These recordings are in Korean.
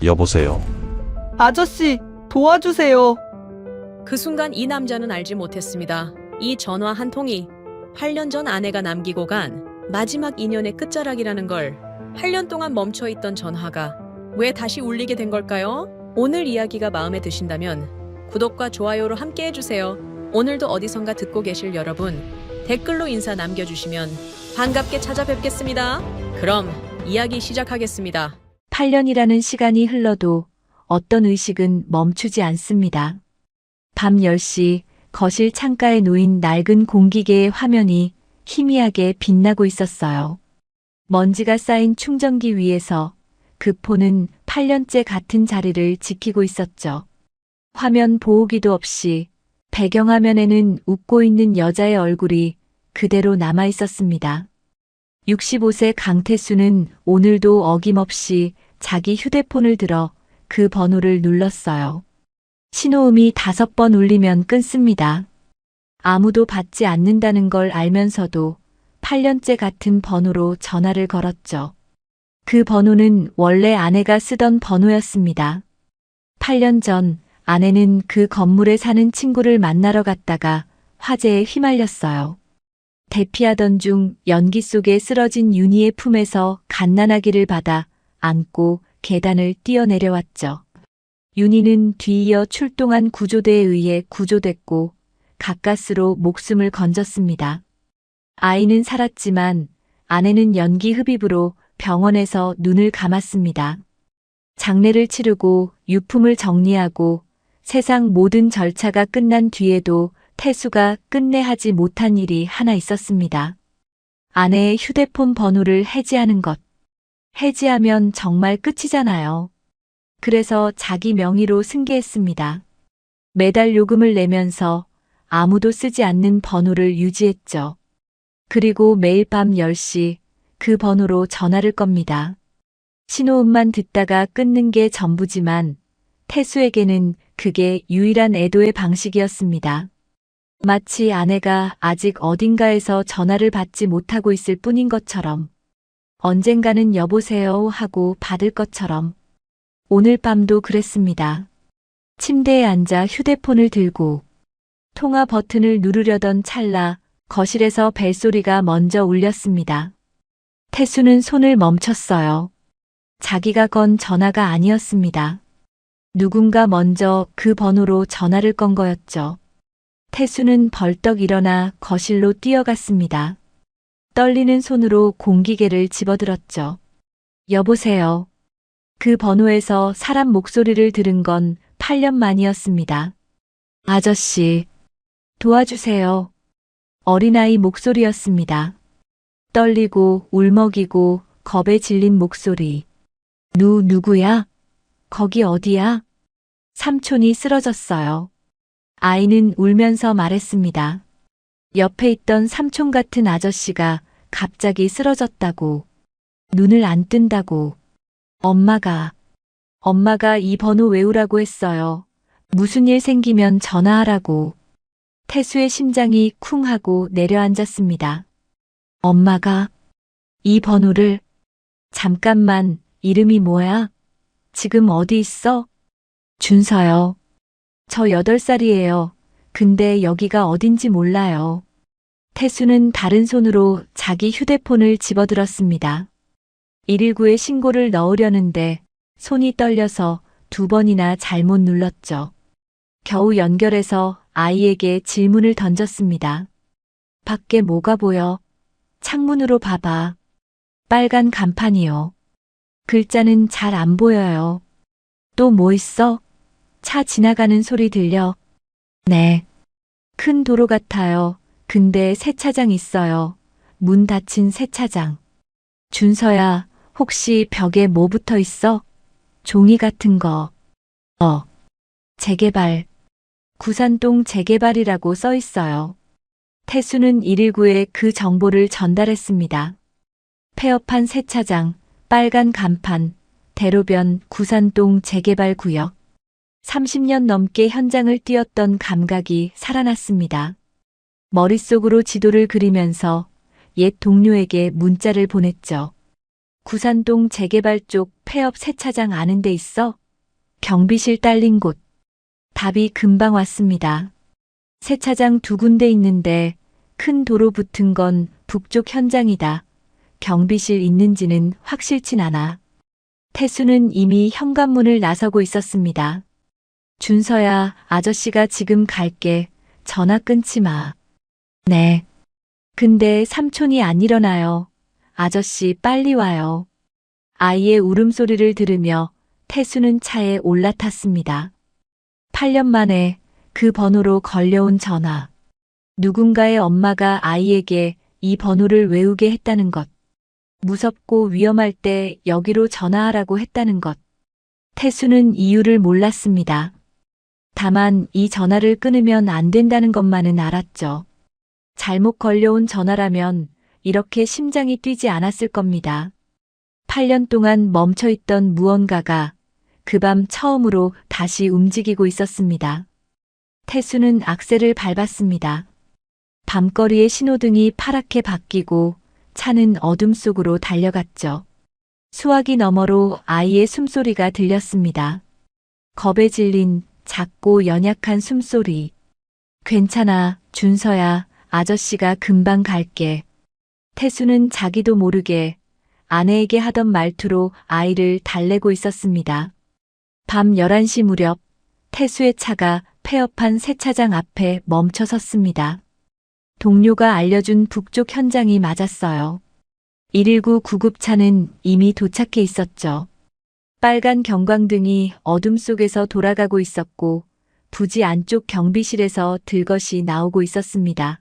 여보세요. 아저씨, 도와주세요. 그 순간 이 남자는 알지 못했습니다. 이 전화 한 통이 8년 전 아내가 남기고 간 마지막 인연의 끝자락이라는 걸. 8년 동안 멈춰있던 전화가 왜 다시 울리게 된 걸까요? 오늘 이야기가 마음에 드신다면 구독과 좋아요로 함께 해주세요. 오늘도 어디선가 듣고 계실 여러분, 댓글로 인사 남겨주시면 반갑게 찾아뵙겠습니다. 그럼 이야기 시작하겠습니다. 8년이라는 시간이 흘러도 어떤 의식은 멈추지 않습니다. 밤 10시 거실 창가에 놓인 낡은 공기계의 화면이 희미하게 빛나고 있었어요. 먼지가 쌓인 충전기 위에서 그 폰은 8년째 같은 자리를 지키고 있었죠. 화면 보호기도 없이 배경화면에는 웃고 있는 여자의 얼굴이 그대로 남아 있었습니다. 65세 강태수는 오늘도 어김없이 자기 휴대폰을 들어 그 번호를 눌렀어요. 신호음이 5번 울리면 끊습니다. 아무도 받지 않는다는 걸 알면서도 8년째 같은 번호로 전화를 걸었죠. 그 번호는 원래 아내가 쓰던 번호였습니다. 8년 전 아내는 그 건물에 사는 친구를 만나러 갔다가 화재에 휘말렸어요. 대피하던 중 연기 속에 쓰러진 윤희의 품에서 갓난아기를 받아 안고 계단을 뛰어내려왔죠. 윤희는 뒤이어 출동한 구조대에 의해 구조됐고 가까스로 목숨을 건졌습니다. 아이는 살았지만 아내는 연기 흡입으로 병원에서 눈을 감았습니다. 장례를 치르고 유품을 정리하고 세상 모든 절차가 끝난 뒤에도 태수가 끝내 하지 못한 일이 하나 있었습니다. 아내의 휴대폰 번호를 해지하는 것. 해지하면 정말 끝이잖아요. 그래서 자기 명의로 승계했습니다. 매달 요금을 내면서 아무도 쓰지 않는 번호를 유지했죠. 그리고 매일 밤 10시 그 번호로 전화를 겁니다. 신호음만 듣다가 끊는 게 전부지만 태수에게는 그게 유일한 애도의 방식이었습니다. 마치 아내가 아직 어딘가에서 전화를 받지 못하고 있을 뿐인 것처럼, 언젠가는 여보세요 하고 받을 것처럼. 오늘 밤도 그랬습니다. 침대에 앉아 휴대폰을 들고 통화 버튼을 누르려던 찰나 거실에서 벨소리가 먼저 울렸습니다. 태수는 손을 멈췄어요. 자기가 건 전화가 아니었습니다. 누군가 먼저 그 번호로 전화를 건 거였죠. 태수는 벌떡 일어나 거실로 뛰어갔습니다. 떨리는 손으로 공기계를 집어들었죠. 여보세요. 그 번호에서 사람 목소리를 들은 건 8년 만이었습니다. 아저씨, 도와주세요. 어린아이 목소리였습니다. 떨리고 울먹이고 겁에 질린 목소리. 누구야? 거기 어디야? 삼촌이 쓰러졌어요. 아이는 울면서 말했습니다. 옆에 있던 삼촌 같은 아저씨가 갑자기 쓰러졌다고. 눈을 안 뜬다고. 엄마가 이 번호 외우라고 했어요. 무슨 일 생기면 전화하라고. 태수의 심장이 쿵 하고 내려앉았습니다. 엄마가 이 번호를. 잠깐만, 이름이 뭐야? 지금 어디 있어? 준서요. 저 8살이에요. 근데 여기가 어딘지 몰라요. 태수는 다른 손으로 자기 휴대폰을 집어들었습니다. 119에 신고를 넣으려는데 손이 떨려서 2번이나 잘못 눌렀죠. 겨우 연결해서 아이에게 질문을 던졌습니다. 밖에 뭐가 보여? 창문으로 봐봐. 빨간 간판이요. 글자는 잘 안 보여요. 또 뭐 있어? 차 지나가는 소리 들려? 네. 큰 도로 같아요. 근데 세차장 있어요. 문 닫힌 세차장. 준서야, 혹시 벽에 뭐 붙어 있어? 종이 같은 거. 재개발. 구산동 재개발이라고 써 있어요. 태수는 119에 그 정보를 전달했습니다. 폐업한 세차장, 빨간 간판, 대로변 구산동 재개발 구역. 30년 넘게 현장을 뛰었던 감각이 살아났습니다. 머릿속으로 지도를 그리면서 옛 동료에게 문자를 보냈죠. 구산동 재개발 쪽 폐업 세차장 아는 데 있어? 경비실 딸린 곳. 답이 금방 왔습니다. 세차장 2군데 있는데 큰 도로 붙은 건 북쪽 현장이다. 경비실 있는지는 확실치 않아. 태수는 이미 현관문을 나서고 있었습니다. 준서야, 아저씨가 지금 갈게. 전화 끊지 마. 네. 근데 삼촌이 안 일어나요. 아저씨 빨리 와요. 아이의 울음소리를 들으며 태수는 차에 올라탔습니다. 8년 만에 그 번호로 걸려온 전화. 누군가의 엄마가 아이에게 이 번호를 외우게 했다는 것. 무섭고 위험할 때 여기로 전화하라고 했다는 것. 태수는 이유를 몰랐습니다. 다만 이 전화를 끊으면 안 된다는 것만은 알았죠. 잘못 걸려온 전화라면 이렇게 심장이 뛰지 않았을 겁니다. 8년 동안 멈춰있던 무언가가 그 밤 처음으로 다시 움직이고 있었습니다. 태수는 악셀을 밟았습니다. 밤거리의 신호등이 파랗게 바뀌고 차는 어둠 속으로 달려갔죠. 수화기 너머로 아이의 숨소리가 들렸습니다. 겁에 질린 작고 연약한 숨소리. 괜찮아, 준서야. 아저씨가 금방 갈게. 태수는 자기도 모르게 아내에게 하던 말투로 아이를 달래고 있었습니다. 밤 11시 무렵 태수의 차가 폐업한 세차장 앞에 멈춰 섰습니다. 동료가 알려준 북쪽 현장이 맞았어요. 119 구급차는 이미 도착해 있었죠. 빨간 경광등이 어둠 속에서 돌아가고 있었고 부지 안쪽 경비실에서 들것이 나오고 있었습니다.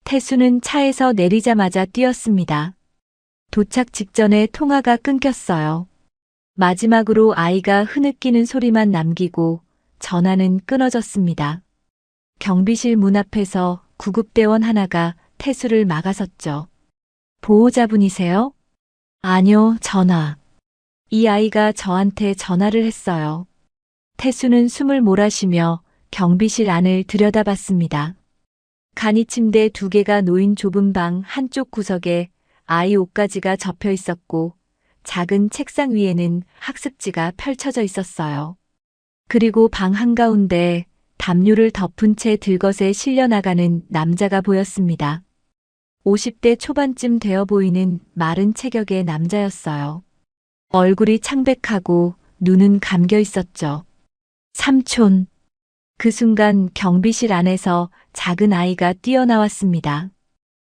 태수는 차에서 내리자마자 뛰었습니다. 도착 직전에 통화가 끊겼어요. 마지막으로 아이가 흐느끼는 소리만 남기고 전화는 끊어졌습니다. 경비실 문 앞에서 구급대원 하나가 태수를 막아섰죠. 보호자분이세요? 아니요, 전화. 이 아이가 저한테 전화를 했어요. 태수는 숨을 몰아쉬며 경비실 안을 들여다봤습니다. 간이 침대 2개가 놓인 좁은 방 한쪽 구석에 아이 옷가지가 접혀 있었고 작은 책상 위에는 학습지가 펼쳐져 있었어요. 그리고 방 한가운데 담요를 덮은 채 들것에 실려나가는 남자가 보였습니다. 50대 초반쯤 되어 보이는 마른 체격의 남자였어요. 얼굴이 창백하고 눈은 감겨 있었죠. 삼촌. 그 순간 경비실 안에서 작은 아이가 뛰어나왔습니다.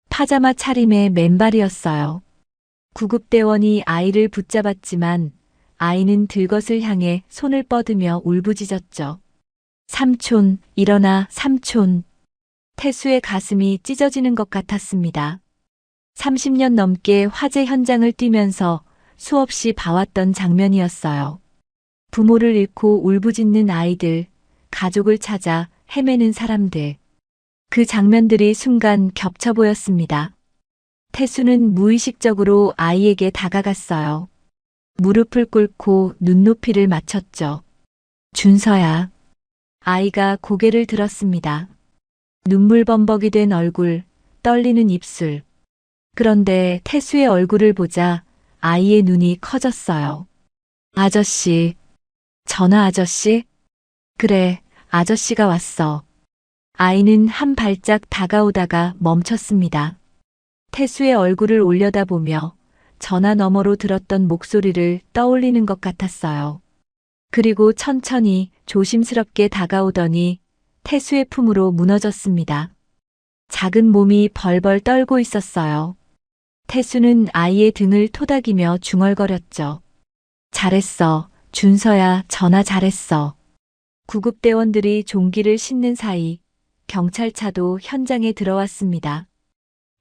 파자마 차림의 맨발이었어요. 구급대원이 아이를 붙잡았지만 아이는 들것을 향해 손을 뻗으며 울부짖었죠. 삼촌, 일어나, 삼촌. 태수의 가슴이 찢어지는 것 같았습니다. 30년 넘게 화재 현장을 뛰면서 수없이 봐왔던 장면이었어요. 부모를 잃고 울부짖는 아이들, 가족을 찾아 헤매는 사람들. 그 장면들이 순간 겹쳐 보였습니다. 태수는 무의식적으로 아이에게 다가갔어요. 무릎을 꿇고 눈높이를 맞췄죠. 준서야. 아이가 고개를 들었습니다. 눈물범벅이 된 얼굴, 떨리는 입술. 그런데 태수의 얼굴을 보자 아이의 눈이 커졌어요. 아저씨. 전화 아저씨? 그래, 아저씨가 왔어. 아이는 한 발짝 다가오다가 멈췄습니다. 태수의 얼굴을 올려다보며 전화 너머로 들었던 목소리를 떠올리는 것 같았어요. 그리고 천천히 조심스럽게 다가오더니 태수의 품으로 무너졌습니다. 작은 몸이 벌벌 떨고 있었어요. 태수는 아이의 등을 토닥이며 중얼거렸죠. 잘했어, 준서야, 전화 잘했어. 구급대원들이 종기를 싣는 사이 경찰차도 현장에 들어왔습니다.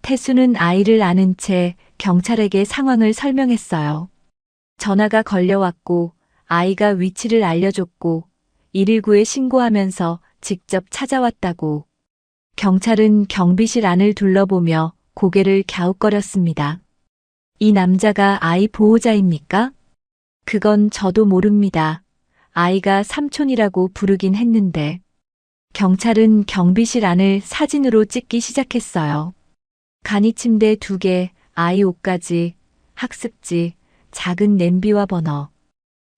태수는 아이를 안은 채 경찰에게 상황을 설명했어요. 전화가 걸려왔고 아이가 위치를 알려줬고 119에 신고하면서 직접 찾아왔다고. 경찰은 경비실 안을 둘러보며 고개를 갸웃거렸습니다. 이 남자가 아이 보호자입니까? 그건 저도 모릅니다. 아이가 삼촌이라고 부르긴 했는데. 경찰은 경비실 안을 사진으로 찍기 시작했어요. 간이 침대 2개, 아이 옷가지, 학습지, 작은 냄비와 버너.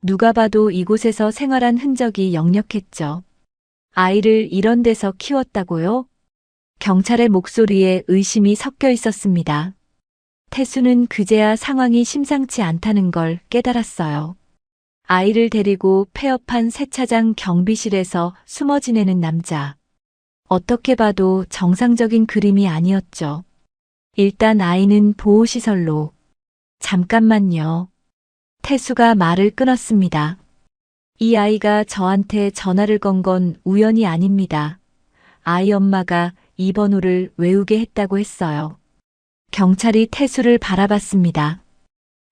누가 봐도 이곳에서 생활한 흔적이 역력했죠. 아이를 이런 데서 키웠다고요? 경찰의 목소리에 의심이 섞여 있었습니다. 태수는 그제야 상황이 심상치 않다는 걸 깨달았어요. 아이를 데리고 폐업한 세차장 경비실에서 숨어 지내는 남자. 어떻게 봐도 정상적인 그림이 아니었죠. 일단 아이는 보호시설로. 잠깐만요. 태수가 말을 끊었습니다. 이 아이가 저한테 전화를 건 건 우연이 아닙니다. 아이 엄마가 이 번호를 외우게 했다고 했어요. 경찰이 태수를 바라봤습니다.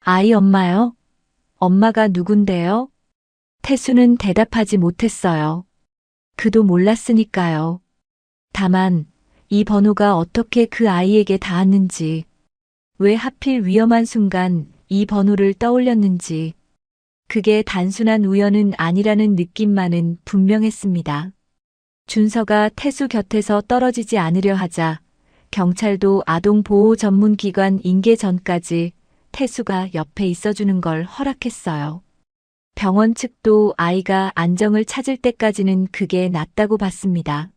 아이 엄마요? 엄마가 누군데요? 태수는 대답하지 못했어요. 그도 몰랐으니까요. 다만 이 번호가 어떻게 그 아이에게 닿았는지, 왜 하필 위험한 순간 이 번호를 떠올렸는지, 그게 단순한 우연은 아니라는 느낌만은 분명했습니다. 준서가 태수 곁에서 떨어지지 않으려 하자 경찰도 아동보호 전문기관 인계 전까지 태수가 옆에 있어주는 걸 허락했어요. 병원 측도 아이가 안정을 찾을 때까지는 그게 낫다고 봤습니다.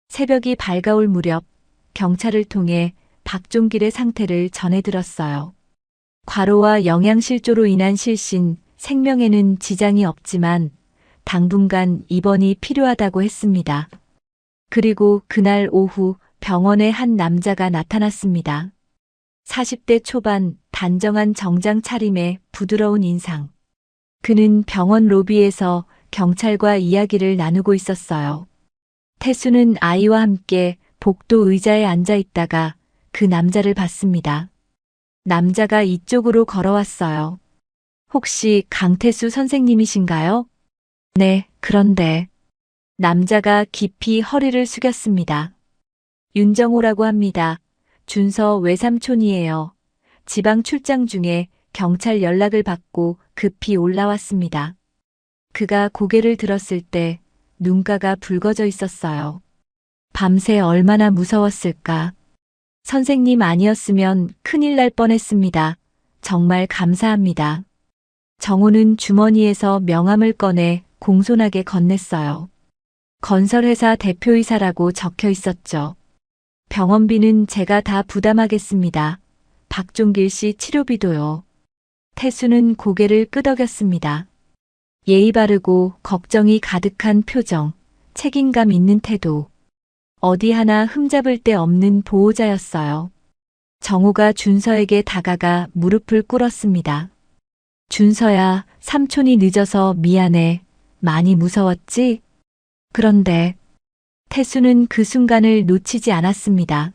새벽이 밝아올 무렵 경찰을 통해 박종길의 상태를 전해들었어요. 과로와 영양실조로 인한 실신, 생명에는 지장이 없지만 당분간 입원이 필요하다고 했습니다. 그리고 그날 오후 병원에 한 남자가 나타났습니다. 40대 초반, 단정한 정장 차림에 부드러운 인상. 그는 병원 로비에서 경찰과 이야기를 나누고 있었어요. 태수는 아이와 함께 복도 의자에 앉아 있다가 그 남자를 봤습니다. 남자가 이쪽으로 걸어왔어요. 혹시 강태수 선생님이신가요? 네, 그런데. 남자가 깊이 허리를 숙였습니다. 윤정호라고 합니다. 준서 외삼촌이에요. 지방 출장 중에 경찰 연락을 받고 급히 올라왔습니다. 그가 고개를 들었을 때 눈가가 붉어져 있었어요. 밤새 얼마나 무서웠을까. 선생님 아니었으면 큰일 날 뻔했습니다. 정말 감사합니다. 정호는 주머니에서 명함을 꺼내 공손하게 건넸어요. 건설회사 대표이사라고 적혀 있었죠. 병원비는 제가 다 부담하겠습니다. 박종길 씨 치료비도요. 태수는 고개를 끄덕였습니다. 예의 바르고 걱정이 가득한 표정, 책임감 있는 태도. 어디 하나 흠잡을 데 없는 보호자였어요. 정호가 준서에게 다가가 무릎을 꿇었습니다. 준서야, 삼촌이 늦어서 미안해. 많이 무서웠지? 그런데 태수는 그 순간을 놓치지 않았습니다.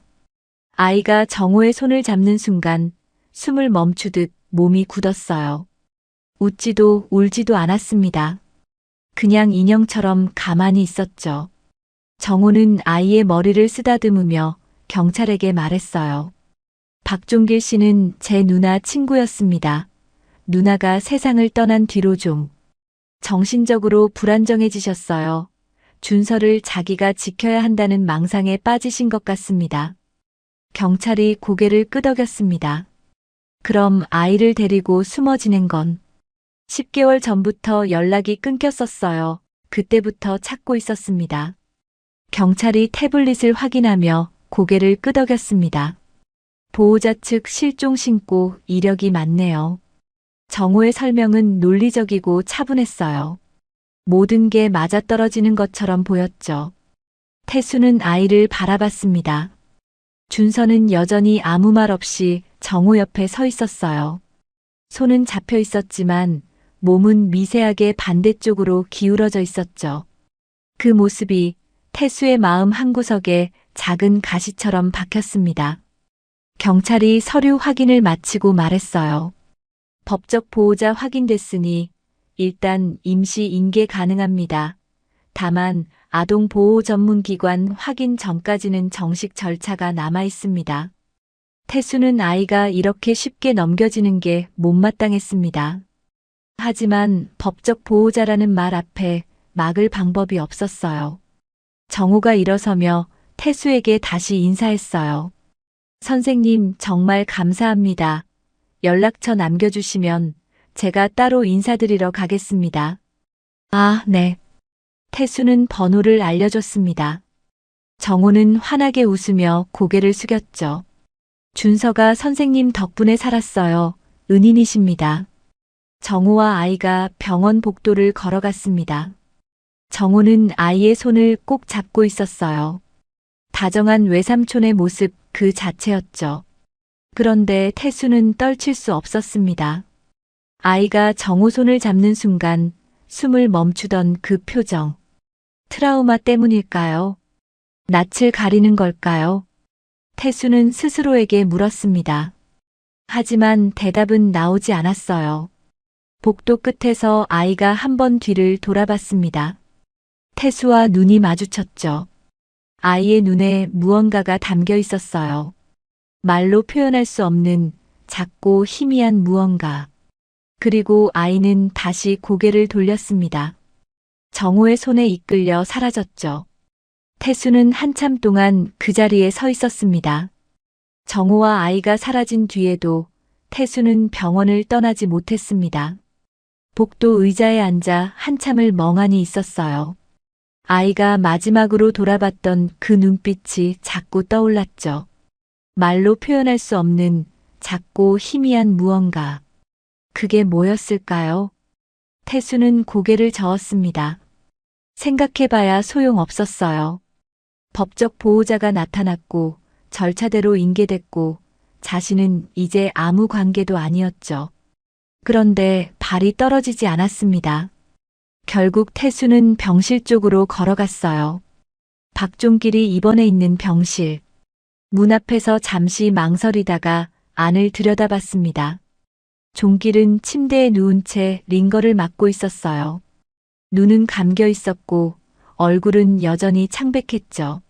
아이가 정호의 손을 잡는 순간 숨을 멈추듯 몸이 굳었어요. 웃지도 울지도 않았습니다. 그냥 인형처럼 가만히 있었죠. 정호는 아이의 머리를 쓰다듬으며 경찰에게 말했어요. 박종길 씨는 제 누나 친구였습니다. 누나가 세상을 떠난 뒤로 좀 정신적으로 불안정해지셨어요. 준서를 자기가 지켜야 한다는 망상에 빠지신 것 같습니다. 경찰이 고개를 끄덕였습니다. 그럼 아이를 데리고 숨어 지낸 건 10개월 전부터 연락이 끊겼었어요. 그때부터 찾고 있었습니다. 경찰이 태블릿을 확인하며 고개를 끄덕였습니다. 보호자 측 실종 신고 이력이 많네요. 정호의 설명은 논리적이고 차분했어요. 모든 게 맞아떨어지는 것처럼 보였죠. 태수는 아이를 바라봤습니다. 준서는 여전히 아무 말 없이 정호 옆에 서 있었어요. 손은 잡혀 있었지만 몸은 미세하게 반대쪽으로 기울어져 있었죠. 그 모습이 태수의 마음 한구석에 작은 가시처럼 박혔습니다. 경찰이 서류 확인을 마치고 말했어요. 법적 보호자 확인됐으니 일단 임시 인계 가능합니다. 다만 아동보호 전문기관 확인 전까지는 정식 절차가 남아 있습니다. 태수는 아이가 이렇게 쉽게 넘겨지는 게 못마땅했습니다. 하지만 법적 보호자라는 말 앞에 막을 방법이 없었어요. 정호가 일어서며 태수에게 다시 인사했어요. 선생님 정말 감사합니다. 연락처 남겨주시면 제가 따로 인사드리러 가겠습니다. 아, 네. 태수는 번호를 알려줬습니다. 정호는 환하게 웃으며 고개를 숙였죠. 준서가 선생님 덕분에 살았어요. 은인이십니다. 정호와 아이가 병원 복도를 걸어갔습니다. 정호는 아이의 손을 꼭 잡고 있었어요. 다정한 외삼촌의 모습 그 자체였죠. 그런데 태수는 떨칠 수 없었습니다. 아이가 정호 손을 잡는 순간 숨을 멈추던 그 표정. 트라우마 때문일까요? 낯을 가리는 걸까요? 태수는 스스로에게 물었습니다. 하지만 대답은 나오지 않았어요. 복도 끝에서 아이가 한 번 뒤를 돌아봤습니다. 태수와 눈이 마주쳤죠. 아이의 눈에 무언가가 담겨 있었어요. 말로 표현할 수 없는 작고 희미한 무언가. 그리고 아이는 다시 고개를 돌렸습니다. 정호의 손에 이끌려 사라졌죠. 태수는 한참 동안 그 자리에 서 있었습니다. 정호와 아이가 사라진 뒤에도 태수는 병원을 떠나지 못했습니다. 복도 의자에 앉아 한참을 멍하니 있었어요. 아이가 마지막으로 돌아봤던 그 눈빛이 자꾸 떠올랐죠. 말로 표현할 수 없는 작고 희미한 무언가. 그게 뭐였을까요? 태수는 고개를 저었습니다. 생각해봐야 소용없었어요. 법적 보호자가 나타났고 절차대로 인계됐고 자신은 이제 아무 관계도 아니었죠. 그런데 발이 떨어지지 않았습니다. 결국 태수는 병실 쪽으로 걸어갔어요. 박종길이 입원해 있는 병실. 문 앞에서 잠시 망설이다가 안을 들여다봤습니다. 종길은 침대에 누운 채 링거를 맞고 있었어요. 눈은 감겨 있었고 얼굴은 여전히 창백했죠.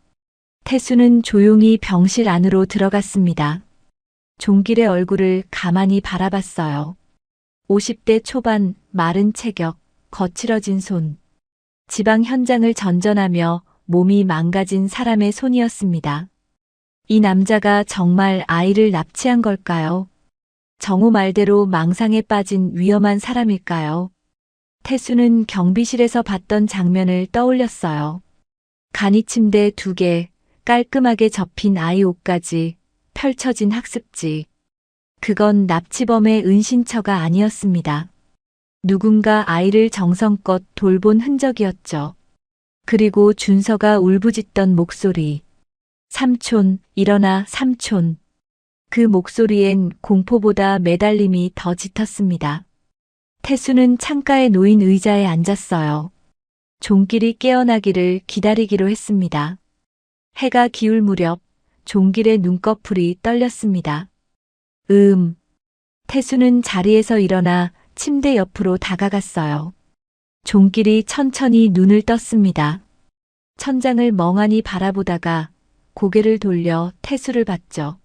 태수는 조용히 병실 안으로 들어갔습니다. 종길의 얼굴을 가만히 바라봤어요. 50대 초반, 마른 체격, 거칠어진 손. 지방 현장을 전전하며 몸이 망가진 사람의 손이었습니다. 이 남자가 정말 아이를 납치한 걸까요? 정호 말대로 망상에 빠진 위험한 사람일까요? 태수는 경비실에서 봤던 장면을 떠올렸어요. 간이 침대 2개, 깔끔하게 접힌 아이 옷까지, 펼쳐진 학습지. 그건 납치범의 은신처가 아니었습니다. 누군가 아이를 정성껏 돌본 흔적이었죠. 그리고 준서가 울부짖던 목소리. 삼촌, 일어나 삼촌. 그 목소리엔 공포보다 매달림이 더 짙었습니다. 태수는 창가에 놓인 의자에 앉았어요. 종길이 깨어나기를 기다리기로 했습니다. 해가 기울 무렵 종길의 눈꺼풀이 떨렸습니다. 태수는 자리에서 일어나 침대 옆으로 다가갔어요. 종길이 천천히 눈을 떴습니다. 천장을 멍하니 바라보다가 고개를 돌려 태수를 봤죠.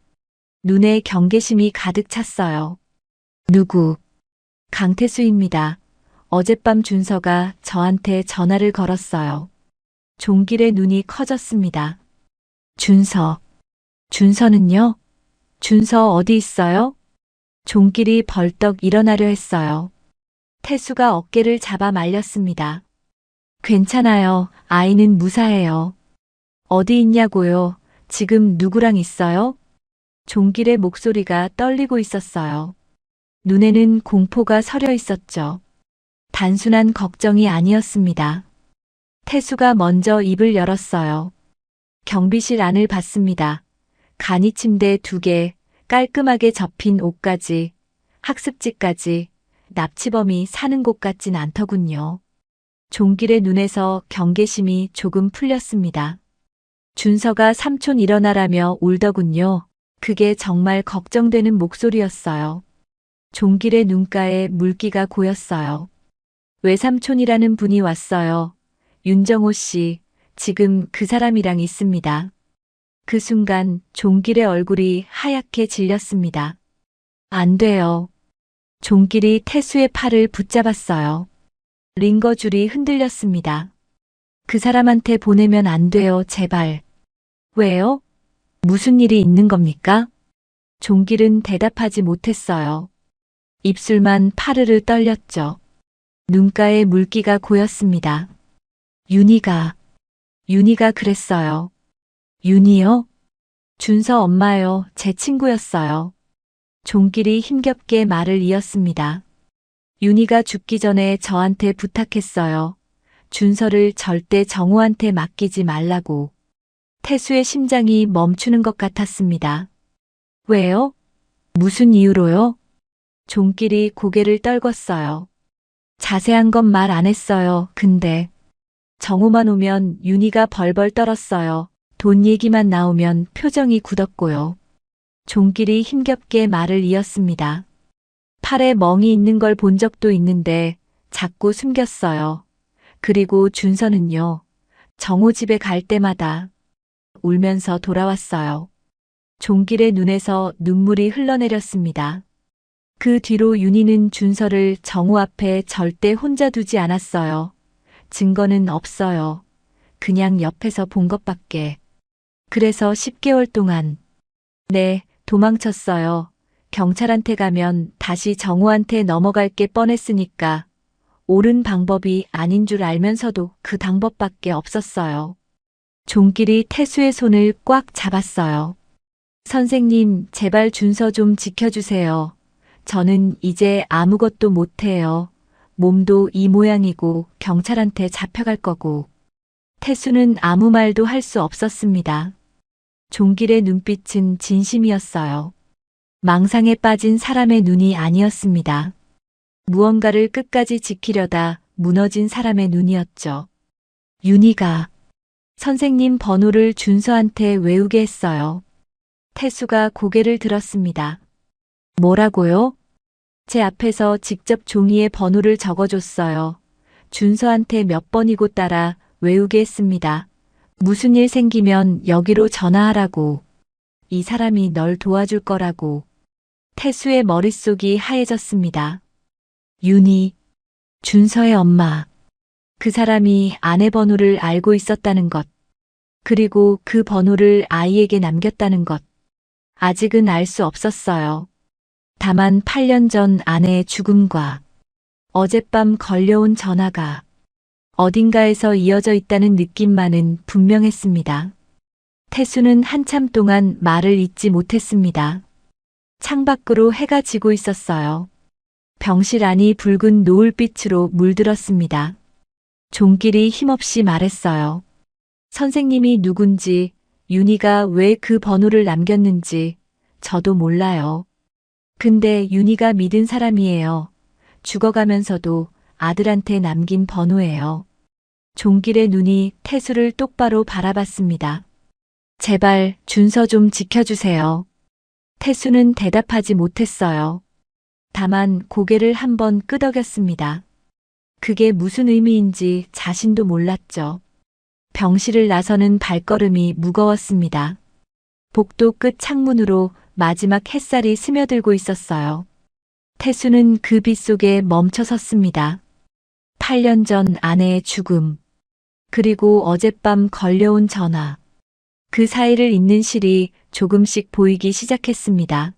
눈에 경계심이 가득 찼어요. 누구? 강태수입니다. 어젯밤 준서가 저한테 전화를 걸었어요. 종길의 눈이 커졌습니다. 준서. 준서는요? 준서 어디 있어요? 종길이 벌떡 일어나려 했어요. 태수가 어깨를 잡아 말렸습니다. 괜찮아요. 아이는 무사해요. 어디 있냐고요? 지금 누구랑 있어요? 종길의 목소리가 떨리고 있었어요. 눈에는 공포가 서려 있었죠. 단순한 걱정이 아니었습니다. 태수가 먼저 입을 열었어요. 경비실 안을 봤습니다. 간이 침대 2개, 깔끔하게 접힌 옷까지, 학습지까지, 납치범이 사는 곳 같진 않더군요. 종길의 눈에서 경계심이 조금 풀렸습니다. 준서가 삼촌 일어나라며 울더군요. 그게 정말 걱정되는 목소리였어요. 종길의 눈가에 물기가 고였어요. 외삼촌이라는 분이 왔어요. 윤정호 씨, 지금 그 사람이랑 있습니다. 그 순간 종길의 얼굴이 하얗게 질렸습니다. 안 돼요. 종길이 태수의 팔을 붙잡았어요. 링거 줄이 흔들렸습니다. 그 사람한테 보내면 안 돼요, 제발. 왜요? 무슨 일이 있는 겁니까? 종길은 대답하지 못했어요. 입술만 파르르 떨렸죠. 눈가에 물기가 고였습니다. 윤희가 그랬어요. 윤희요? 준서 엄마요. 제 친구였어요. 종길이 힘겹게 말을 이었습니다. 윤희가 죽기 전에 저한테 부탁했어요. 준서를 절대 정우한테 맡기지 말라고. 태수의 심장이 멈추는 것 같았습니다. 왜요? 무슨 이유로요? 종길이 고개를 떨궜어요. 자세한 건 말 안 했어요. 근데 정우만 오면 윤희가 벌벌 떨었어요. 돈 얘기만 나오면 표정이 굳었고요. 종길이 힘겹게 말을 이었습니다. 팔에 멍이 있는 걸 본 적도 있는데 자꾸 숨겼어요. 그리고 준서는요. 정우 집에 갈 때마다 울면서 돌아왔어요. 종길의 눈에서 눈물이 흘러내렸습니다. 그 뒤로 윤희는 준서를 정우 앞에 절대 혼자 두지 않았어요. 증거는 없어요. 그냥 옆에서 본 것밖에. 그래서 10개월 동안 네, 도망쳤어요. 경찰한테 가면 다시 정우한테 넘어갈 게 뻔했으니까 옳은 방법이 아닌 줄 알면서도 그 방법밖에 없었어요. 종길이 태수의 손을 꽉 잡았어요. 선생님, 제발 준서 좀 지켜주세요. 저는 이제 아무것도 못해요. 몸도 이 모양이고 경찰한테 잡혀갈 거고. 태수는 아무 말도 할 수 없었습니다. 종길의 눈빛은 진심이었어요. 망상에 빠진 사람의 눈이 아니었습니다. 무언가를 끝까지 지키려다 무너진 사람의 눈이었죠. 윤희가 선생님 번호를 준서한테 외우게 했어요. 태수가 고개를 들었습니다. 뭐라고요? 제 앞에서 직접 종이에 번호를 적어줬어요. 준서한테 몇 번이고 따라 외우게 했습니다. 무슨 일 생기면 여기로 전화하라고. 이 사람이 널 도와줄 거라고. 태수의 머릿속이 하얘졌습니다. 윤희, 준서의 엄마. 그 사람이 아내 번호를 알고 있었다는 것. 그리고 그 번호를 아이에게 남겼다는 것. 아직은 알 수 없었어요. 다만 8년 전 아내의 죽음과 어젯밤 걸려온 전화가 어딘가에서 이어져 있다는 느낌만은 분명했습니다. 태수는 한참 동안 말을 잇지 못했습니다. 창밖으로 해가 지고 있었어요. 병실 안이 붉은 노을빛으로 물들었습니다. 종길이 힘없이 말했어요. 선생님이 누군지, 윤희가 왜 그 번호를 남겼는지 저도 몰라요. 근데 윤희가 믿은 사람이에요. 죽어가면서도 아들한테 남긴 번호예요. 종길의 눈이 태수를 똑바로 바라봤습니다. 제발 준서 좀 지켜주세요. 태수는 대답하지 못했어요. 다만 고개를 한번 끄덕였습니다. 그게 무슨 의미인지 자신도 몰랐죠. 병실을 나서는 발걸음이 무거웠습니다. 복도 끝 창문으로 마지막 햇살이 스며들고 있었어요. 태수는 그 빛 속에 멈춰 섰습니다. 8년 전 아내의 죽음, 그리고 어젯밤 걸려온 전화. 그 사이를 잇는 실이 조금씩 보이기 시작했습니다.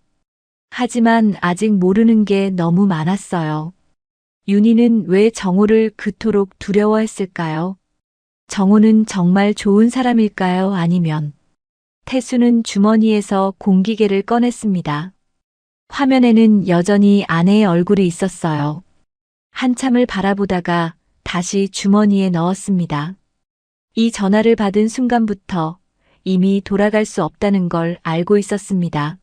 하지만 아직 모르는 게 너무 많았어요. 윤희는 왜 정우를 그토록 두려워했을까요? 정우는 정말 좋은 사람일까요? 아니면 태수는 주머니에서 공기계를 꺼냈습니다. 화면에는 여전히 아내의 얼굴이 있었어요. 한참을 바라보다가 다시 주머니에 넣었습니다. 이 전화를 받은 순간부터 이미 돌아갈 수 없다는 걸 알고 있었습니다.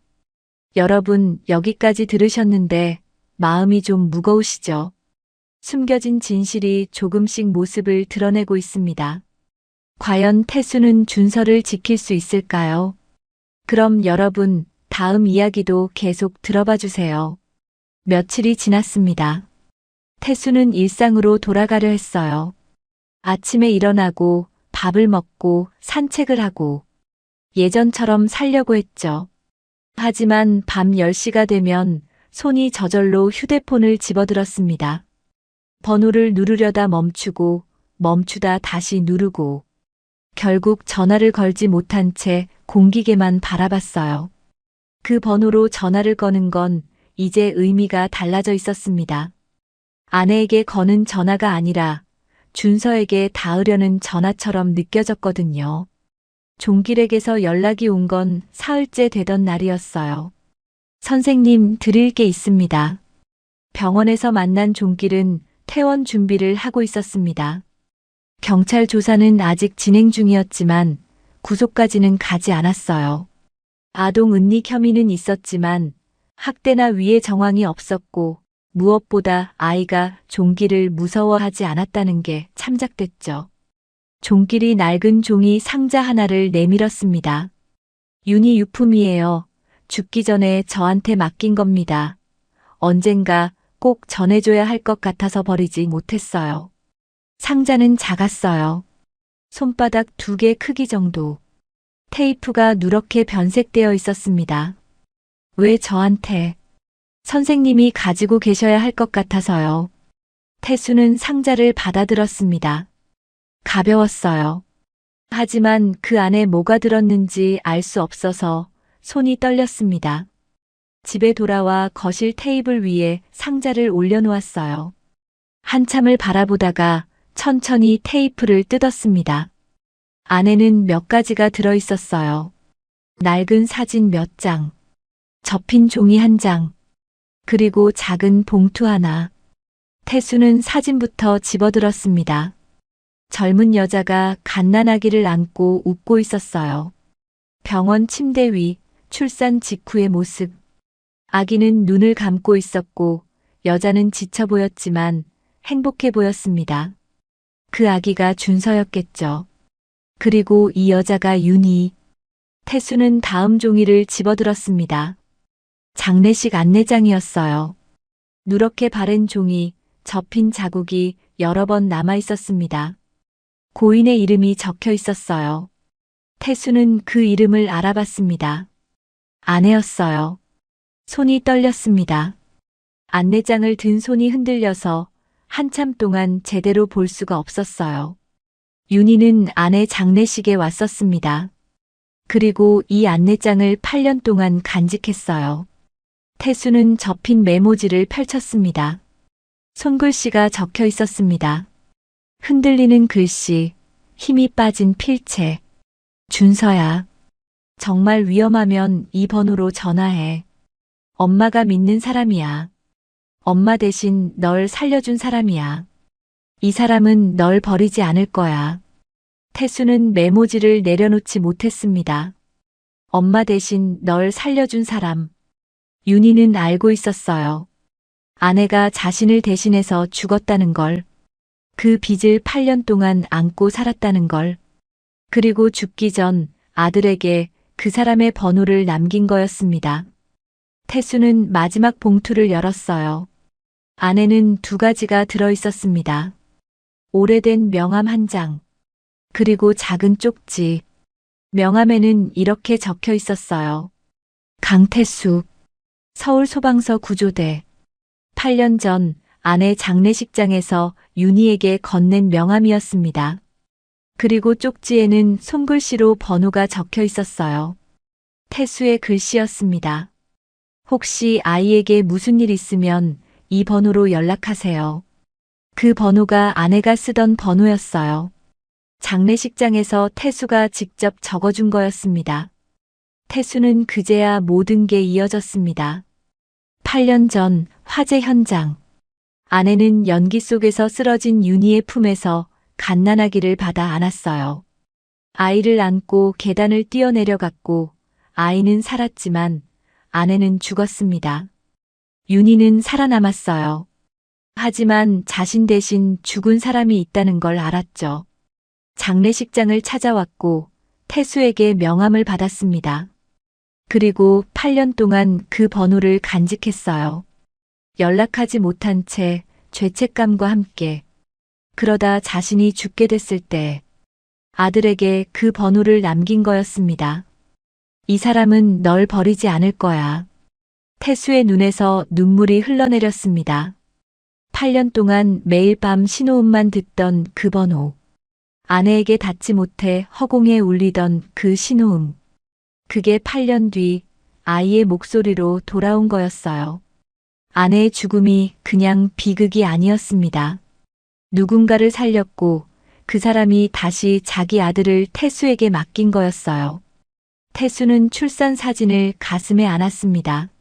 여러분, 여기까지 들으셨는데 마음이 좀 무거우시죠? 숨겨진 진실이 조금씩 모습을 드러내고 있습니다. 과연 태수는 준서를 지킬 수 있을까요? 그럼 여러분, 다음 이야기도 계속 들어봐 주세요. 며칠이 지났습니다. 태수는 일상으로 돌아가려 했어요. 아침에 일어나고 밥을 먹고 산책을 하고 예전처럼 살려고 했죠. 하지만 밤 10시가 되면 손이 저절로 휴대폰을 집어들었습니다. 번호를 누르려다 멈추고 멈추다 다시 누르고 결국 전화를 걸지 못한 채 공기계만 바라봤어요. 그 번호로 전화를 거는 건 이제 의미가 달라져 있었습니다. 아내에게 거는 전화가 아니라 준서에게 닿으려는 전화처럼 느껴졌거든요. 종길에게서 연락이 온 건 사흘째 되던 날이었어요. 선생님, 드릴 게 있습니다. 병원에서 만난 종길은 퇴원 준비를 하고 있었습니다. 경찰 조사는 아직 진행 중이었지만 구속까지는 가지 않았어요. 아동 은닉 혐의는 있었지만 학대나 위해 정황이 없었고 무엇보다 아이가 종길을 무서워하지 않았다는 게 참작됐죠. 종길이 낡은 종이 상자 하나를 내밀었습니다. 윤희 유품이에요. 죽기 전에 저한테 맡긴 겁니다. 언젠가 꼭 전해줘야 할 것 같아서 버리지 못했어요. 상자는 작았어요. 손바닥 2개 크기 정도. 테이프가 누렇게 변색되어 있었습니다. 왜 저한테? 선생님이 가지고 계셔야 할 것 같아서요. 태수는 상자를 받아들었습니다. 가벼웠어요. 하지만 그 안에 뭐가 들었는지 알 수 없어서 손이 떨렸습니다. 집에 돌아와 거실 테이블 위에 상자를 올려놓았어요. 한참을 바라보다가 천천히 테이프를 뜯었습니다. 안에는 몇 가지가 들어있었어요. 낡은 사진 몇 장, 접힌 종이 1장, 그리고 작은 봉투 하나. 태수는 사진부터 집어들었습니다. 젊은 여자가 갓난아기를 안고 웃고 있었어요. 병원 침대 위, 출산 직후의 모습. 아기는 눈을 감고 있었고 여자는 지쳐 보였지만 행복해 보였습니다. 그 아기가 준서였겠죠. 그리고 이 여자가 윤희. 태수는 다음 종이를 집어들었습니다. 장례식 안내장이었어요. 누렇게 바른 종이, 접힌 자국이 여러 번 남아 있었습니다. 고인의 이름이 적혀 있었어요. 태수는 그 이름을 알아봤습니다. 아내였어요. 손이 떨렸습니다. 안내장을 든 손이 흔들려서 한참 동안 제대로 볼 수가 없었어요. 윤희는 아내 장례식에 왔었습니다. 그리고 이 안내장을 8년 동안 간직했어요. 태수는 접힌 메모지를 펼쳤습니다. 손글씨가 적혀 있었습니다. 흔들리는 글씨, 힘이 빠진 필체. 준서야. 정말 위험하면 이 번호로 전화해. 엄마가 믿는 사람이야. 엄마 대신 널 살려준 사람이야. 이 사람은 널 버리지 않을 거야. 태수는 메모지를 내려놓지 못했습니다. 엄마 대신 널 살려준 사람. 윤희는 알고 있었어요. 아내가 자신을 대신해서 죽었다는 걸. 그 빚을 8년 동안 안고 살았다는 걸. 그리고 죽기 전 아들에게 그 사람의 번호를 남긴 거였습니다. 태수는 마지막 봉투를 열었어요. 안에는 2가지가 들어 있었습니다. 오래된 명함 1장, 그리고 작은 쪽지. 명함에는 이렇게 적혀 있었어요. 강태수, 서울소방서 구조대. 8년 전 아내 장례식장에서 윤희에게 건넨 명함이었습니다. 그리고 쪽지에는 손글씨로 번호가 적혀 있었어요. 태수의 글씨였습니다. 혹시 아이에게 무슨 일 있으면 이 번호로 연락하세요. 그 번호가 아내가 쓰던 번호였어요. 장례식장에서 태수가 직접 적어준 거였습니다. 태수는 그제야 모든 게 이어졌습니다. 8년 전 화재 현장. 아내는 연기 속에서 쓰러진 윤희의 품에서 갓난아기를 받아 안았어요. 아이를 안고 계단을 뛰어내려갔고 아이는 살았지만 아내는 죽었습니다. 윤희는 살아남았어요. 하지만 자신 대신 죽은 사람이 있다는 걸 알았죠. 장례식장을 찾아왔고 태수에게 명함을 받았습니다. 그리고 8년 동안 그 번호를 간직했어요. 연락하지 못한 채 죄책감과 함께. 그러다 자신이 죽게 됐을 때 아들에게 그 번호를 남긴 거였습니다. 이 사람은 널 버리지 않을 거야. 태수의 눈에서 눈물이 흘러내렸습니다. 8년 동안 매일 밤 신호음만 듣던 그 번호. 아내에게 닿지 못해 허공에 울리던 그 신호음. 그게 8년 뒤 아이의 목소리로 돌아온 거였어요. 아내의 죽음이 그냥 비극이 아니었습니다. 누군가를 살렸고 그 사람이 다시 자기 아들을 태수에게 맡긴 거였어요. 태수는 출산 사진을 가슴에 안았습니다.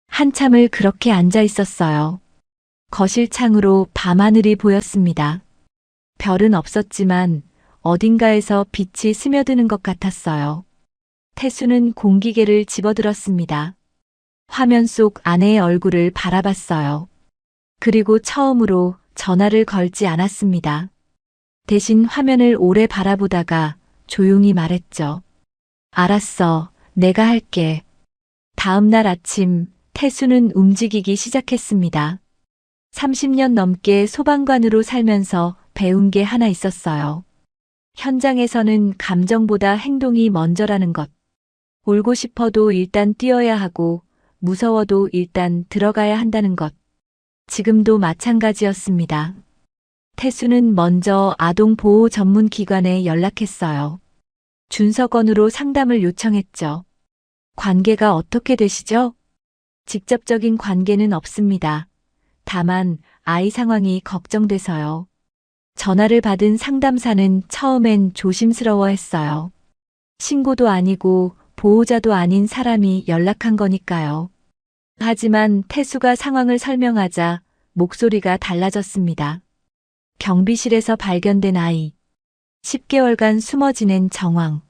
한참을 그렇게 앉아 있었어요. 거실 창으로 밤하늘이 보였습니다. 별은 없었지만 어딘가에서 빛이 스며드는 것 같았어요. 태수는 공기계를 집어들었습니다. 화면 속 아내의 얼굴을 바라봤어요. 그리고 처음으로 전화를 걸지 않았습니다. 대신 화면을 오래 바라보다가 조용히 말했죠. 알았어, 내가 할게. 다음 날 아침, 태수는 움직이기 시작했습니다. 30년 넘게 소방관으로 살면서 배운 게 하나 있었어요. 현장에서는 감정보다 행동이 먼저라는 것. 울고 싶어도 일단 뛰어야 하고, 무서워도 일단 들어가야 한다는 것. 지금도 마찬가지였습니다. 태수는 먼저 아동보호 전문 기관에 연락했어요. 준서건으로 상담을 요청했죠. 관계가 어떻게 되시죠? 직접적인 관계는 없습니다. 다만 아이 상황이 걱정돼서요. 전화를 받은 상담사는 처음엔 조심스러워했어요. 신고도 아니고 보호자도 아닌 사람이 연락한 거니까요. 하지만 태수가 상황을 설명하자 목소리가 달라졌습니다. 경비실에서 발견된 아이. 10개월간 숨어 지낸 정황.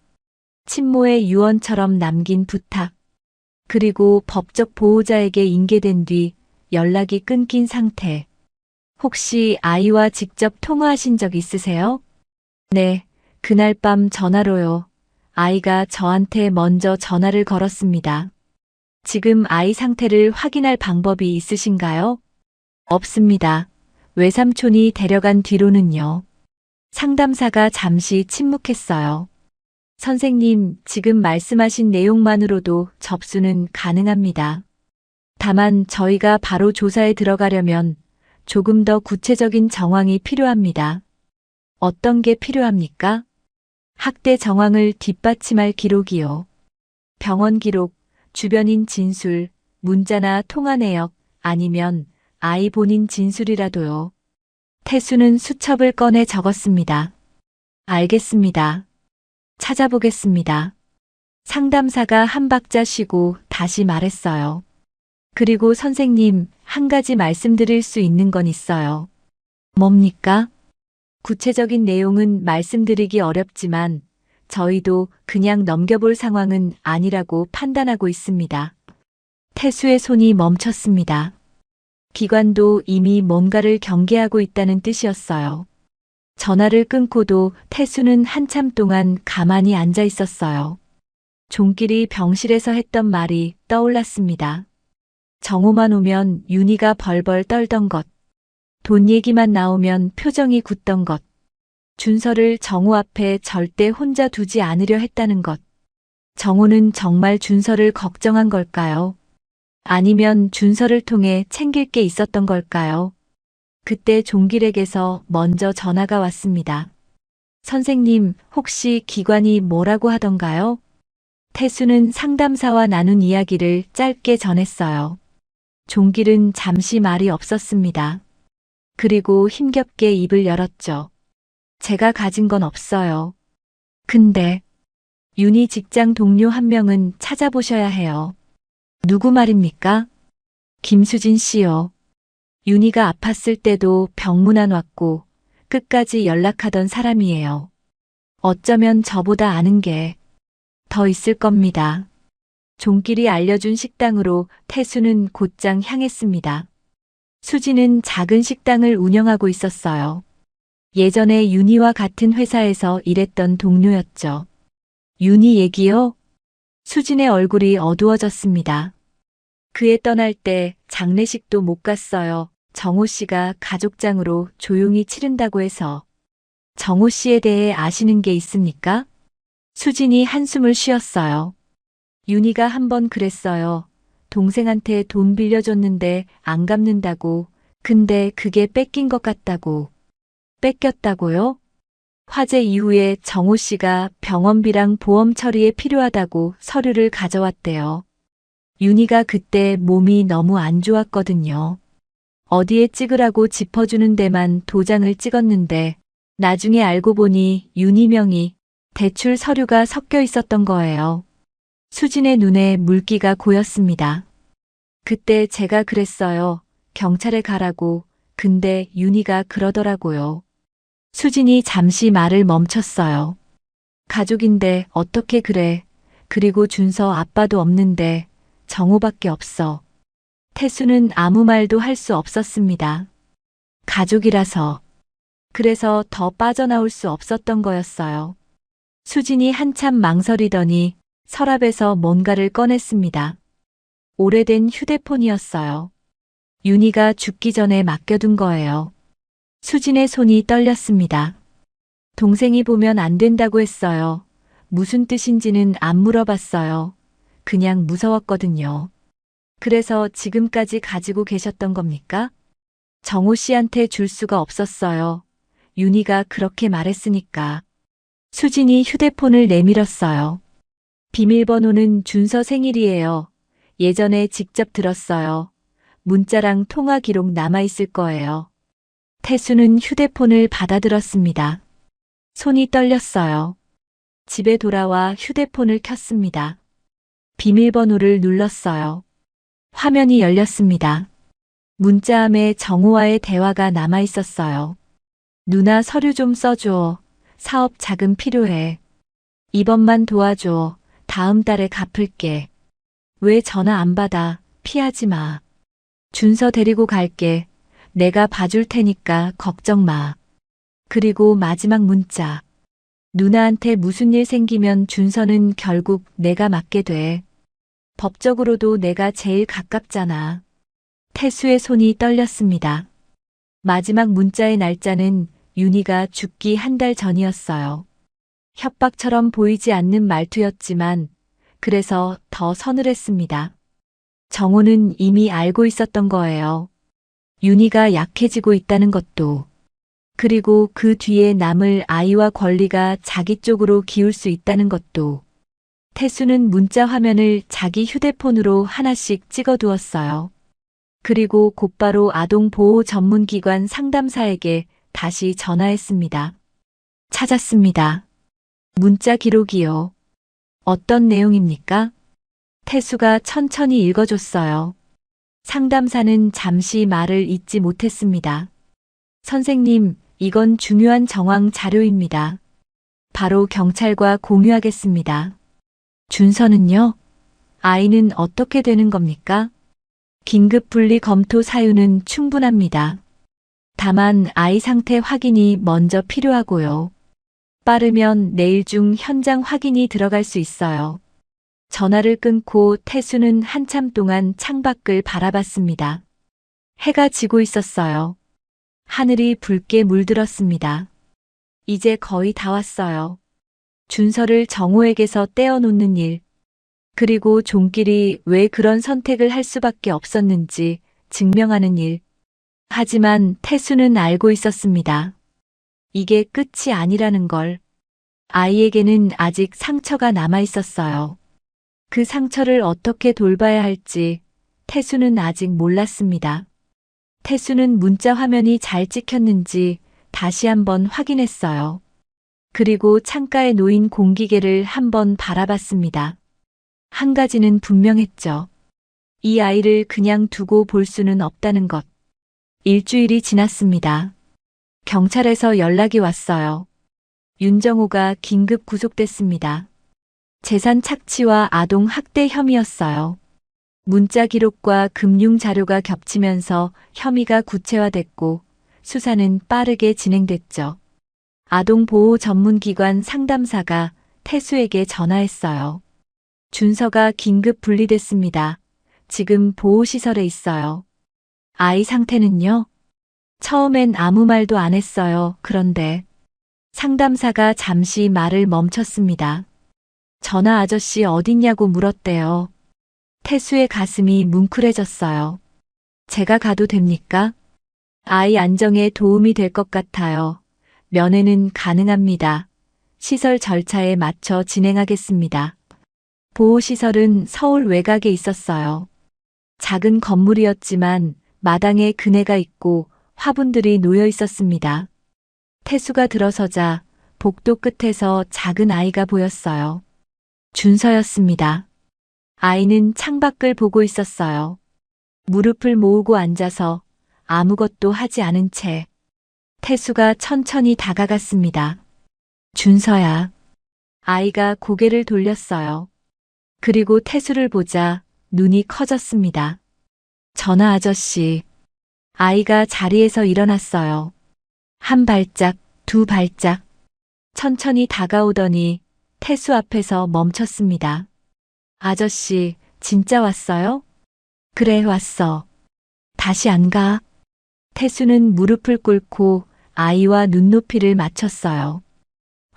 친모의 유언처럼 남긴 부탁. 그리고 법적 보호자에게 인계된 뒤 연락이 끊긴 상태. 혹시 아이와 직접 통화하신 적 있으세요? 네, 그날 밤 전화로요. 아이가 저한테 먼저 전화를 걸었습니다. 지금 아이 상태를 확인할 방법이 있으신가요? 없습니다. 외삼촌이 데려간 뒤로는요. 상담사가 잠시 침묵했어요. 선생님, 지금 말씀하신 내용만으로도 접수는 가능합니다. 다만 저희가 바로 조사에 들어가려면 조금 더 구체적인 정황이 필요합니다. 어떤 게 필요합니까? 학대 정황을 뒷받침할 기록이요. 병원 기록, 주변인 진술, 문자나 통화 내역, 아니면 아이 본인 진술이라도요. 태수는 수첩을 꺼내 적었습니다. 알겠습니다. 찾아보겠습니다. 상담사가 한 박자 쉬고 다시 말했어요. 그리고 선생님, 한 가지 말씀드릴 수 있는 건 있어요. 뭡니까? 구체적인 내용은 말씀드리기 어렵지만 저희도 그냥 넘겨볼 상황은 아니라고 판단하고 있습니다. 태수의 손이 멈췄습니다. 기관도 이미 뭔가를 경계하고 있다는 뜻이었어요. 전화를 끊고도 태수는 한참 동안 가만히 앉아 있었어요. 종길이 병실에서 했던 말이 떠올랐습니다. 정오만 오면 윤희가 벌벌 떨던 것. 돈 얘기만 나오면 표정이 굳던 것. 준서를 정호 앞에 절대 혼자 두지 않으려 했다는 것. 정호는 정말 준서를 걱정한 걸까요? 아니면 준서를 통해 챙길 게 있었던 걸까요? 그때 종길에게서 먼저 전화가 왔습니다. 선생님, 혹시 기관이 뭐라고 하던가요? 태수는 상담사와 나눈 이야기를 짧게 전했어요. 종길은 잠시 말이 없었습니다. 그리고 힘겹게 입을 열었죠. 제가 가진 건 없어요. 근데 윤희 직장 동료 한 명은 찾아보셔야 해요. 누구 말입니까? 김수진 씨요. 윤희가 아팠을 때도 병문 안 왔고 끝까지 연락하던 사람이에요. 어쩌면 저보다 아는 게 더 있을 겁니다. 종길이 알려준 식당으로 태수는 곧장 향했습니다. 수지는 작은 식당을 운영하고 있었어요. 예전에 윤희와 같은 회사에서 일했던 동료였죠. 윤희 얘기요? 수진의 얼굴이 어두워졌습니다. 그애 떠날 때 장례식도 못 갔어요. 정호 씨가 가족장으로 조용히 치른다고 해서. 정호 씨에 대해 아시는 게 있습니까? 수진이 한숨을 쉬었어요. 윤희가 한번 그랬어요. 동생한테 돈 빌려줬는데 안 갚는다고. 근데 그게 뺏긴 것 같다고. 뺏겼다고요? 화재 이후에 정호 씨가 병원비랑 보험 처리에 필요하다고 서류를 가져왔대요. 윤희가 그때 몸이 너무 안 좋았거든요. 어디에 찍으라고 짚어주는 데만 도장을 찍었는데 나중에 알고 보니 윤희명이 대출 서류가 섞여 있었던 거예요. 수진의 눈에 물기가 고였습니다. 그때 제가 그랬어요. 경찰에 가라고. 근데 윤희가 그러더라고요. 수진이 잠시 말을 멈췄어요. 가족인데 어떻게 그래. 그리고 준서 아빠도 없는데 정호밖에 없어. 태수는 아무 말도 할 수 없었습니다. 가족이라서. 그래서 더 빠져나올 수 없었던 거였어요. 수진이 한참 망설이더니 서랍에서 뭔가를 꺼냈습니다. 오래된 휴대폰이었어요. 윤희가 죽기 전에 맡겨둔 거예요. 수진의 손이 떨렸습니다. 동생이 보면 안 된다고 했어요. 무슨 뜻인지는 안 물어봤어요. 그냥 무서웠거든요. 그래서 지금까지 가지고 계셨던 겁니까? 정호 씨한테 줄 수가 없었어요. 윤희가 그렇게 말했으니까. 수진이 휴대폰을 내밀었어요. 비밀번호는 준서 생일이에요. 예전에 직접 들었어요. 문자랑 통화 기록 남아있을 거예요. 태수는 휴대폰을 받아들었습니다. 손이 떨렸어요. 집에 돌아와 휴대폰을 켰습니다. 비밀번호를 눌렀어요. 화면이 열렸습니다. 문자함에 정호와의 대화가 남아있었어요. 누나 서류 좀 써줘. 사업 자금 필요해. 이번만 도와줘. 다음 달에 갚을게. 왜 전화 안 받아? 피하지 마. 준서 데리고 갈게. 내가 봐줄 테니까 걱정 마. 그리고 마지막 문자. 누나한테 무슨 일 생기면 준서는 결국 내가 맡게 돼. 법적으로도 내가 제일 가깝잖아. 태수의 손이 떨렸습니다. 마지막 문자의 날짜는 윤희가 죽기 한 달 전이었어요. 협박처럼 보이지 않는 말투였지만 그래서 더 서늘했습니다. 정호는 이미 알고 있었던 거예요. 윤희가 약해지고 있다는 것도. 그리고 그 뒤에 남을 아이와 권리가 자기 쪽으로 기울 수 있다는 것도. 태수는 문자 화면을 자기 휴대폰으로 하나씩 찍어두었어요. 그리고 곧바로 아동보호 전문기관 상담사에게 다시 전화했습니다. 찾았습니다. 문자 기록이요. 어떤 내용입니까? 태수가 천천히 읽어줬어요. 상담사는 잠시 말을 잇지 못했습니다. 선생님, 이건 중요한 정황 자료입니다. 바로 경찰과 공유하겠습니다. 준서는요? 아이는 어떻게 되는 겁니까? 긴급 분리 검토 사유는 충분합니다. 다만 아이 상태 확인이 먼저 필요하고요. 빠르면 내일 중 현장 확인이 들어갈 수 있어요. 전화를 끊고 태수는 한참 동안 창밖을 바라봤습니다. 해가 지고 있었어요. 하늘이 붉게 물들었습니다. 이제 거의 다 왔어요. 준서를 정호에게서 떼어놓는 일, 그리고 종길이 왜 그런 선택을 할 수밖에 없었는지 증명하는 일. 하지만 태수는 알고 있었습니다. 이게 끝이 아니라는 걸. 아이에게는 아직 상처가 남아 있었어요. 그 상처를 어떻게 돌봐야 할지 태수는 아직 몰랐습니다. 태수는 문자 화면이 잘 찍혔는지 다시 한번 확인했어요. 그리고 창가에 놓인 공기계를 한번 바라봤습니다. 한 가지는 분명했죠. 이 아이를 그냥 두고 볼 수는 없다는 것. 일주일이 지났습니다. 경찰에서 연락이 왔어요. 윤정호가 긴급 구속됐습니다. 재산 착취와 아동 학대 혐의였어요. 문자 기록과 금융 자료가 겹치면서 혐의가 구체화됐고 수사는 빠르게 진행됐죠. 아동보호 전문기관 상담사가 태수에게 전화했어요. 준서가 긴급 분리됐습니다. 지금 보호시설에 있어요. 아이 상태는요? 처음엔 아무 말도 안 했어요. 그런데 상담사가 잠시 말을 멈췄습니다. 전화 아저씨 어딨냐고 물었대요. 태수의 가슴이 뭉클해졌어요. 제가 가도 됩니까? 아이 안정에 도움이 될 것 같아요. 면회는 가능합니다. 시설 절차에 맞춰 진행하겠습니다. 보호시설은 서울 외곽에 있었어요. 작은 건물이었지만 마당에 그네가 있고 화분들이 놓여 있었습니다. 태수가 들어서자 복도 끝에서 작은 아이가 보였어요. 준서였습니다. 아이는 창밖을 보고 있었어요. 무릎을 모으고 앉아서 아무것도 하지 않은 채 태수가 천천히 다가갔습니다. 준서야. 아이가 고개를 돌렸어요. 그리고 태수를 보자 눈이 커졌습니다. 전하 아저씨. 아이가 자리에서 일어났어요. 한 발짝, 두 발짝. 천천히 다가오더니 태수 앞에서 멈췄습니다. 아저씨, 진짜 왔어요? 그래, 왔어. 다시 안 가? 태수는 무릎을 꿇고 아이와 눈높이를 맞췄어요.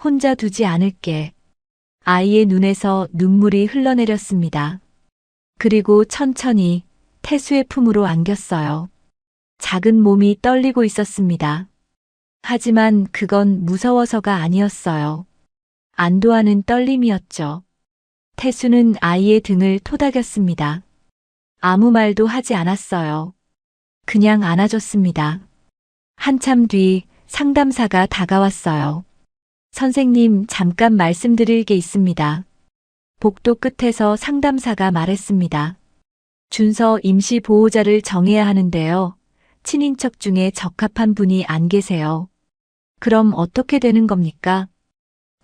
혼자 두지 않을게. 아이의 눈에서 눈물이 흘러내렸습니다. 그리고 천천히 태수의 품으로 안겼어요. 작은 몸이 떨리고 있었습니다. 하지만 그건 무서워서가 아니었어요. 안도하는 떨림이었죠. 태수는 아이의 등을 토닥였습니다. 아무 말도 하지 않았어요. 그냥 안아줬습니다. 한참 뒤 상담사가 다가왔어요. 선생님, 잠깐 말씀드릴 게 있습니다. 복도 끝에서 상담사가 말했습니다. 준서 임시 보호자를 정해야 하는데요. 친인척 중에 적합한 분이 안 계세요. 그럼 어떻게 되는 겁니까?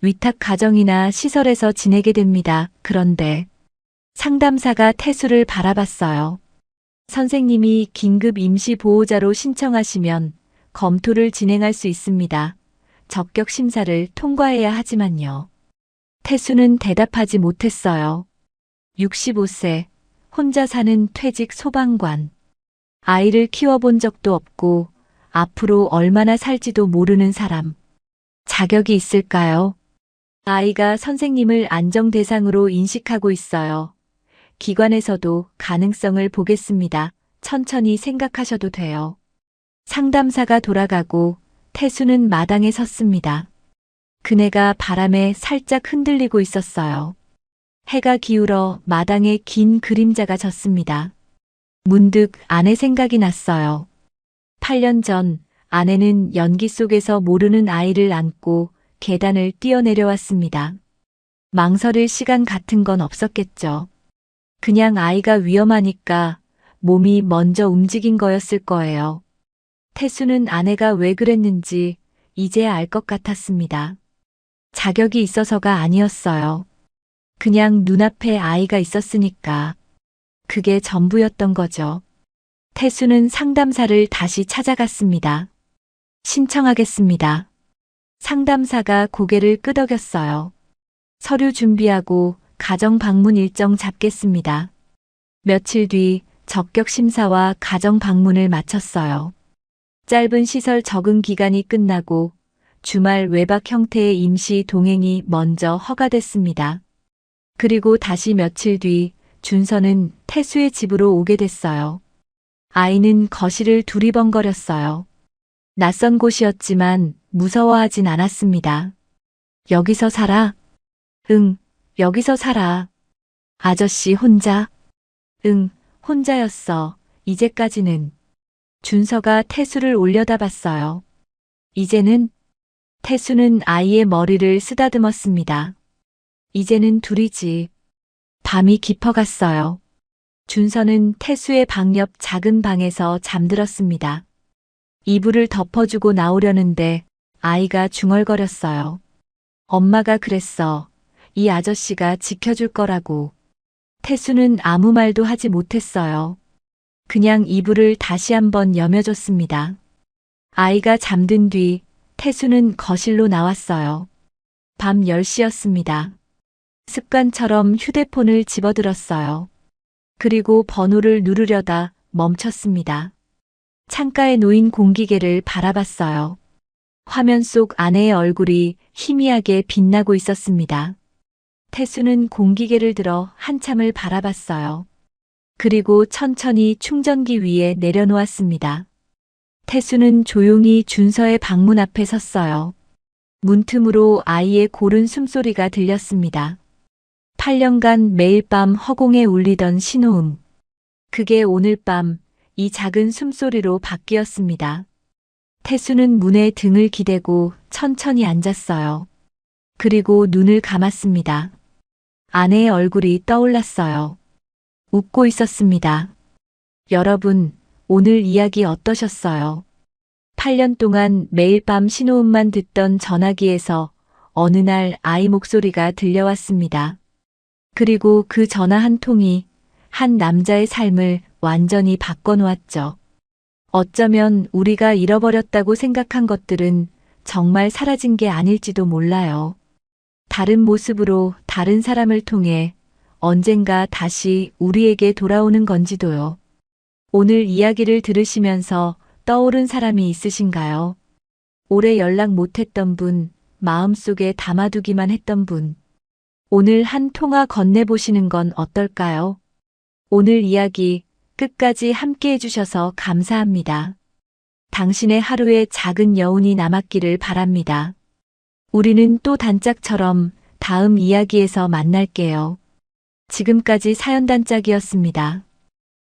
위탁 가정이나 시설에서 지내게 됩니다. 그런데 상담사가 태수를 바라봤어요. 선생님이 긴급 임시 보호자로 신청하시면 검토를 진행할 수 있습니다. 적격 심사를 통과해야 하지만요. 태수는 대답하지 못했어요. 65세, 혼자 사는 퇴직 소방관. 아이를 키워본 적도 없고 앞으로 얼마나 살지도 모르는 사람. 자격이 있을까요? 아이가 선생님을 안정 대상으로 인식하고 있어요. 기관에서도 가능성을 보겠습니다. 천천히 생각하셔도 돼요. 상담사가 돌아가고 태수는 마당에 섰습니다. 그네가 바람에 살짝 흔들리고 있었어요. 해가 기울어 마당에 긴 그림자가 졌습니다. 문득 아내 생각이 났어요. 8년 전 아내는 연기 속에서 모르는 아이를 안고 계단을 뛰어내려왔습니다. 망설일 시간 같은 건 없었겠죠. 그냥 아이가 위험하니까 몸이 먼저 움직인 거였을 거예요. 태수는 아내가 왜 그랬는지 이제야 알 것 같았습니다. 자격이 있어서가 아니었어요. 그냥 눈앞에 아이가 있었으니까. 그게 전부였던 거죠. 태수는 상담사를 다시 찾아갔습니다. 신청하겠습니다. 상담사가 고개를 끄덕였어요. 서류 준비하고 가정 방문 일정 잡겠습니다. 며칠 뒤 적격 심사와 가정 방문을 마쳤어요. 짧은 시설 적응 기간이 끝나고 주말 외박 형태의 임시 동행이 먼저 허가됐습니다. 그리고 다시 며칠 뒤 준서는 태수의 집으로 오게 됐어요. 아이는 거실을 두리번거렸어요. 낯선 곳이었지만 무서워하진 않았습니다. 여기서 살아? 응, 여기서 살아. 아저씨 혼자? 응, 혼자였어. 이제까지는. 준서가 태수를 올려다봤어요. 이제는? 태수는 아이의 머리를 쓰다듬었습니다. 이제는 둘이지. 밤이 깊어갔어요. 준서는 태수의 방 옆 작은 방에서 잠들었습니다. 이불을 덮어주고 나오려는데 아이가 중얼거렸어요. 엄마가 그랬어. 이 아저씨가 지켜줄 거라고. 태수는 아무 말도 하지 못했어요. 그냥 이불을 다시 한번 여며줬습니다. 아이가 잠든 뒤 태수는 거실로 나왔어요. 밤 10시였습니다. 습관처럼 휴대폰을 집어들었어요. 그리고 번호를 누르려다 멈췄습니다. 창가에 놓인 공기계를 바라봤어요. 화면 속 아내의 얼굴이 희미하게 빛나고 있었습니다. 태수는 공기계를 들어 한참을 바라봤어요. 그리고 천천히 충전기 위에 내려놓았습니다. 태수는 조용히 준서의 방문 앞에 섰어요. 문틈으로 아이의 고른 숨소리가 들렸습니다. 8년간 매일 밤 허공에 울리던 신호음. 그게 오늘 밤 이 작은 숨소리로 바뀌었습니다. 태수는 문에 등을 기대고 천천히 앉았어요. 그리고 눈을 감았습니다. 아내의 얼굴이 떠올랐어요. 웃고 있었습니다. 여러분, 오늘 이야기 어떠셨어요? 8년 동안 매일 밤 신호음만 듣던 전화기에서 어느 날 아이 목소리가 들려왔습니다. 그리고 그 전화 한 통이 한 남자의 삶을 완전히 바꿔놓았죠. 어쩌면 우리가 잃어버렸다고 생각한 것들은 정말 사라진 게 아닐지도 몰라요. 다른 모습으로 다른 사람을 통해 언젠가 다시 우리에게 돌아오는 건지도요. 오늘 이야기를 들으시면서 떠오른 사람이 있으신가요? 오래 연락 못했던 분, 마음속에 담아두기만 했던 분. 오늘 한 통화 건네보시는 건 어떨까요? 오늘 이야기 끝까지 함께 해주셔서 감사합니다. 당신의 하루에 작은 여운이 남았기를 바랍니다. 우리는 또 단짝처럼 다음 이야기에서 만날게요. 지금까지 사연단짝이었습니다.